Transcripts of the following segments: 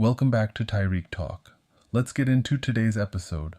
Welcome back to Tarik Talk. Let's get into today's episode.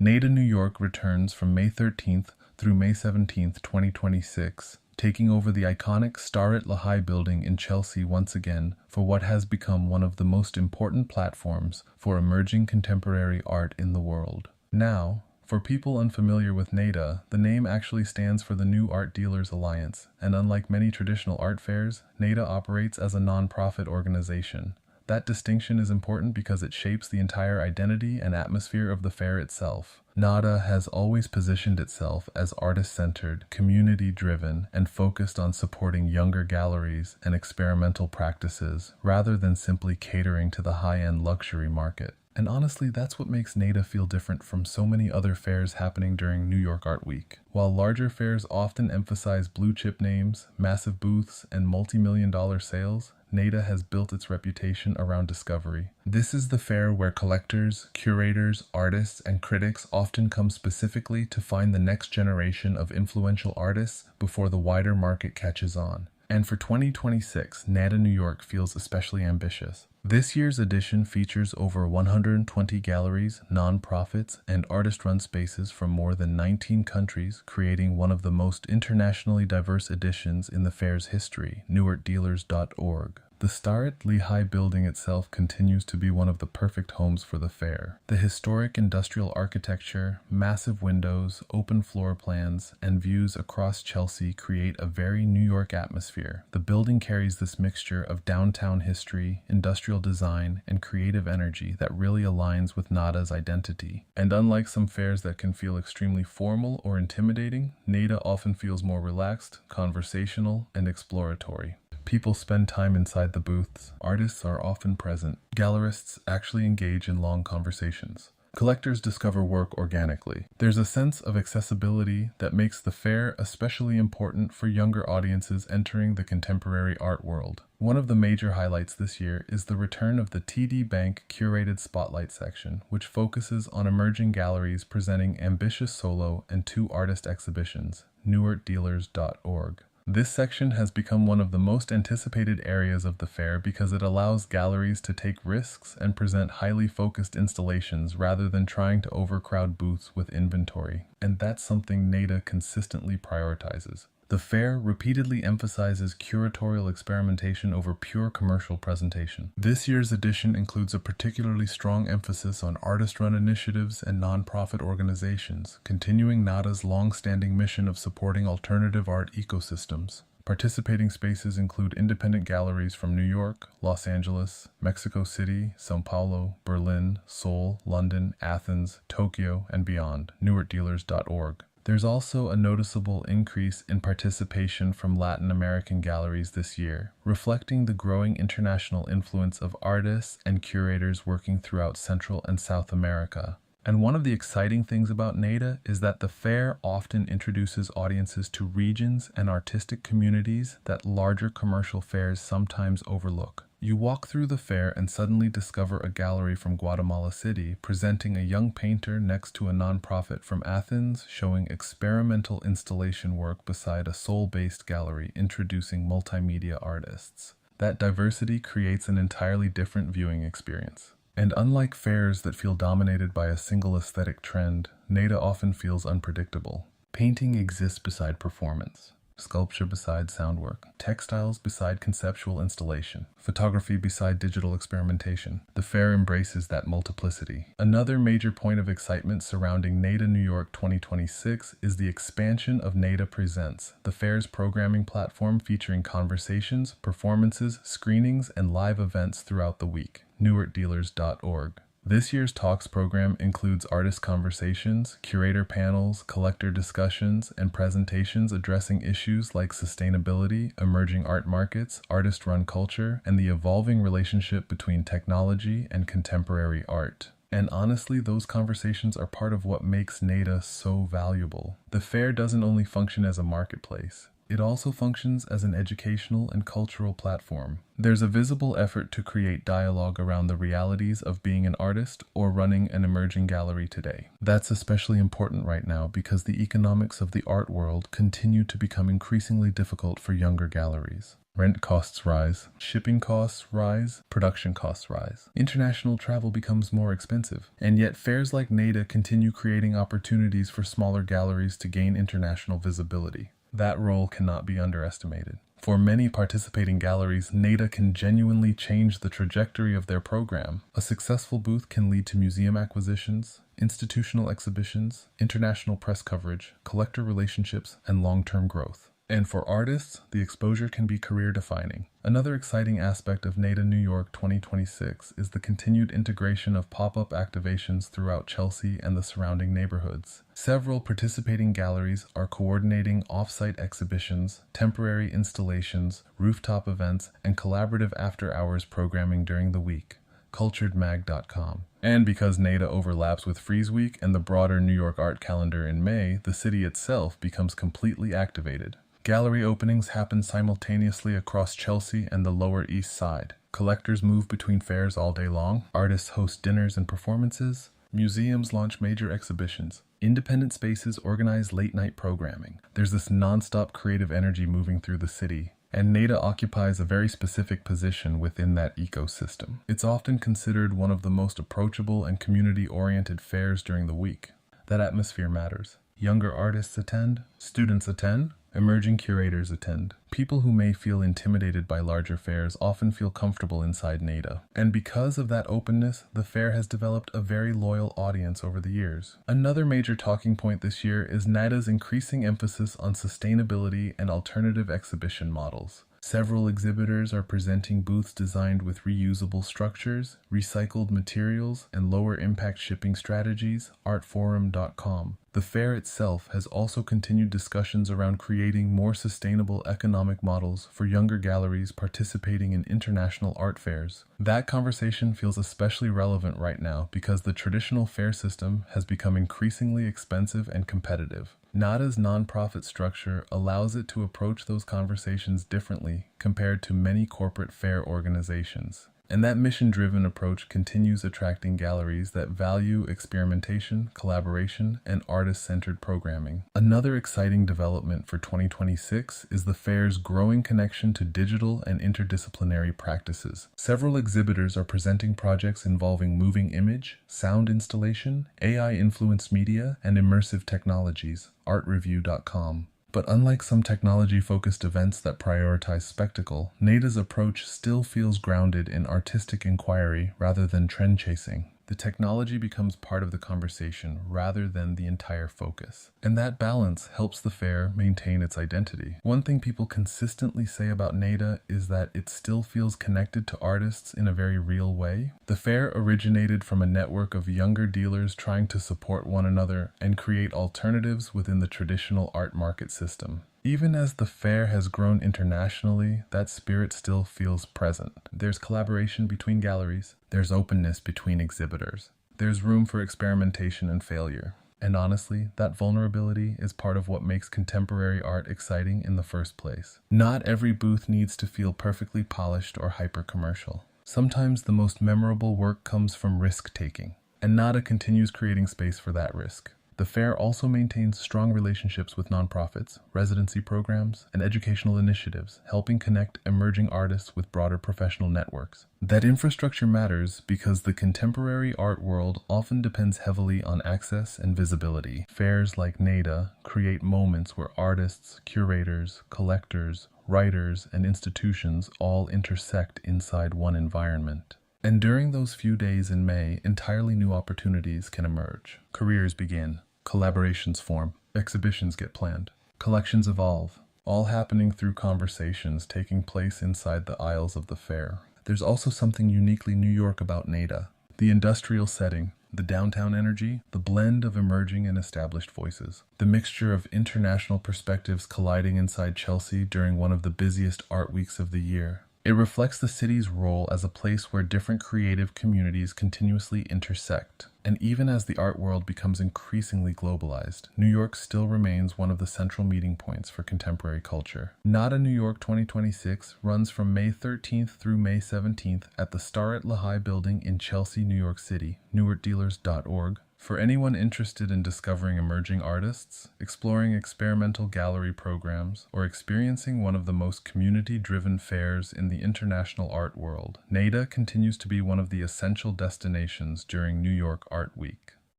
NADA New York returns from May 13th through May 17th, 2026, taking over the iconic Starrett Lehigh building in Chelsea once again for what has become one of the most important platforms for emerging contemporary art in the world. Now, for people unfamiliar with NADA, the name actually stands for the New Art Dealers Alliance, and unlike many traditional art fairs, NADA operates as a non-profit organization. That distinction is important because it shapes the entire identity and atmosphere of the fair itself. NADA has always positioned itself as artist-centered, community-driven, and focused on supporting younger galleries and experimental practices, rather than simply catering to the high-end luxury market. And honestly, that's what makes NADA feel different from so many other fairs happening during New York Art Week. While larger fairs often emphasize blue-chip names, massive booths, and multi-million-dollar sales, NADA has built its reputation around discovery. This is the fair where collectors, curators, artists, and critics often come specifically to find the next generation of influential artists before the wider market catches on. And for 2026, NADA New York feels especially ambitious. This year's edition features over 120 galleries, nonprofits, and artist-run spaces from more than 19 countries, creating one of the most internationally diverse editions in the fair's history, newartdealers.org. The Starrett Lehigh building itself continues to be one of the perfect homes for the fair. The historic industrial architecture, massive windows, open floor plans, and views across Chelsea create a very New York atmosphere. The building carries this mixture of downtown history, industrial design, and creative energy that really aligns with NADA's identity. And unlike some fairs that can feel extremely formal or intimidating, NADA often feels more relaxed, conversational, and exploratory. People spend time inside the booths. Artists are often present. Gallerists actually engage in long conversations. Collectors discover work organically. There's a sense of accessibility that makes the fair especially important for younger audiences entering the contemporary art world. One of the major highlights this year is the return of the TD Bank curated spotlight section, which focuses on emerging galleries presenting ambitious solo and two artist exhibitions, newartdealers.org. This section has become one of the most anticipated areas of the fair because it allows galleries to take risks and present highly focused installations rather than trying to overcrowd booths with inventory. And that's something NADA consistently prioritizes. The fair repeatedly emphasizes curatorial experimentation over pure commercial presentation. This year's edition includes a particularly strong emphasis on artist-run initiatives and nonprofit organizations, continuing NADA's long-standing mission of supporting alternative art ecosystems. Participating spaces include independent galleries from New York, Los Angeles, Mexico City, São Paulo, Berlin, Seoul, London, Athens, Tokyo, and beyond. newartdealers.org. There's also a noticeable increase in participation from Latin American galleries this year, reflecting the growing international influence of artists and curators working throughout Central and South America. And one of the exciting things about NADA is that the fair often introduces audiences to regions and artistic communities that larger commercial fairs sometimes overlook. You walk through the fair and suddenly discover a gallery from Guatemala City presenting a young painter next to a nonprofit from Athens showing experimental installation work beside a Seoul-based gallery introducing multimedia artists. That diversity creates an entirely different viewing experience. And unlike fairs that feel dominated by a single aesthetic trend, NADA often feels unpredictable. Painting exists beside performance. Sculpture beside sound work, textiles beside conceptual installation, photography beside digital experimentation. The fair embraces that multiplicity. Another major point of excitement surrounding NADA New York 2026 is the expansion of NADA Presents, the fair's programming platform featuring conversations, performances, screenings, and live events throughout the week. newartdealers.org. This year's talks program includes artist conversations, curator panels, collector discussions, and presentations addressing issues like sustainability, emerging art markets, artist-run culture, and the evolving relationship between technology and contemporary art. And honestly, those conversations are part of what makes NADA so valuable. The fair doesn't only function as a marketplace. It also functions as an educational and cultural platform. There's a visible effort to create dialogue around the realities of being an artist or running an emerging gallery today. That's especially important right now because the economics of the art world continue to become increasingly difficult for younger galleries. Rent costs rise, shipping costs rise, production costs rise. International travel becomes more expensive, and yet fairs like NADA continue creating opportunities for smaller galleries to gain international visibility. That role cannot be underestimated. For many participating galleries, NADA can genuinely change the trajectory of their program. A successful booth can lead to museum acquisitions, institutional exhibitions, international press coverage, collector relationships, and long-term growth. And for artists, the exposure can be career-defining. Another exciting aspect of NADA New York 2026 is the continued integration of pop-up activations throughout Chelsea and the surrounding neighborhoods. Several participating galleries are coordinating off-site exhibitions, temporary installations, rooftop events, and collaborative after-hours programming during the week. culturedmag.com. And because NADA overlaps with Frieze Week and the broader New York art calendar in May, the city itself becomes completely activated. Gallery openings happen simultaneously across Chelsea and the Lower East Side. Collectors move between fairs all day long. Artists host dinners and performances. Museums launch major exhibitions. Independent spaces organize late-night programming. There's this non-stop creative energy moving through the city, and NADA occupies a very specific position within that ecosystem. It's often considered one of the most approachable and community-oriented fairs during the week. That atmosphere matters. Younger artists attend, students attend, emerging curators attend. People who may feel intimidated by larger fairs often feel comfortable inside NADA. And because of that openness, the fair has developed a very loyal audience over the years. Another major talking point this year is NADA's increasing emphasis on sustainability and alternative exhibition models. Several exhibitors are presenting booths designed with reusable structures, recycled materials, and lower impact shipping strategies, artforum.com. The fair itself has also continued discussions around creating more sustainable economic models for younger galleries participating in international art fairs. That conversation feels especially relevant right now because the traditional fair system has become increasingly expensive and competitive. NADA's nonprofit structure allows it to approach those conversations differently compared to many corporate fair organizations. And that mission-driven approach continues attracting galleries that value experimentation, collaboration, and artist-centered programming. Another exciting development for 2026 is the fair's growing connection to digital and interdisciplinary practices. Several exhibitors are presenting projects involving moving image, sound installation, AI-influenced media, and immersive technologies. artreview.com. But unlike some technology-focused events that prioritize spectacle, NADA's approach still feels grounded in artistic inquiry rather than trend-chasing. The technology becomes part of the conversation rather than the entire focus. And that balance helps the fair maintain its identity. One thing people consistently say about NADA is that it still feels connected to artists in a very real way. The fair originated from a network of younger dealers trying to support one another and create alternatives within the traditional art market system. Even as the fair has grown internationally, that spirit still feels present. There's collaboration between galleries, there's openness between exhibitors, there's room for experimentation and failure. And honestly, that vulnerability is part of what makes contemporary art exciting in the first place. Not every booth needs to feel perfectly polished or hyper-commercial. Sometimes the most memorable work comes from risk-taking, and NADA continues creating space for that risk. The fair also maintains strong relationships with nonprofits, residency programs, and educational initiatives, helping connect emerging artists with broader professional networks. That infrastructure matters because the contemporary art world often depends heavily on access and visibility. Fairs like NADA create moments where artists, curators, collectors, writers, and institutions all intersect inside one environment. And during those few days in May, entirely new opportunities can emerge. Careers begin, collaborations form, exhibitions get planned, collections evolve, all happening through conversations taking place inside the aisles of the fair. There's also something uniquely New York about NADA. The industrial setting, the downtown energy, the blend of emerging and established voices, the mixture of international perspectives colliding inside Chelsea during one of the busiest art weeks of the year. It reflects the city's role as a place where different creative communities continuously intersect. And even as the art world becomes increasingly globalized, New York still remains one of the central meeting points for contemporary culture. NADA New York 2026 runs from May 13th through May 17th at the Starrett Lehigh Building in Chelsea, New York City, newartdealers.org, For anyone interested in discovering emerging artists, exploring experimental gallery programs, or experiencing one of the most community-driven fairs in the international art world, NADA continues to be one of the essential destinations during New York Art Week.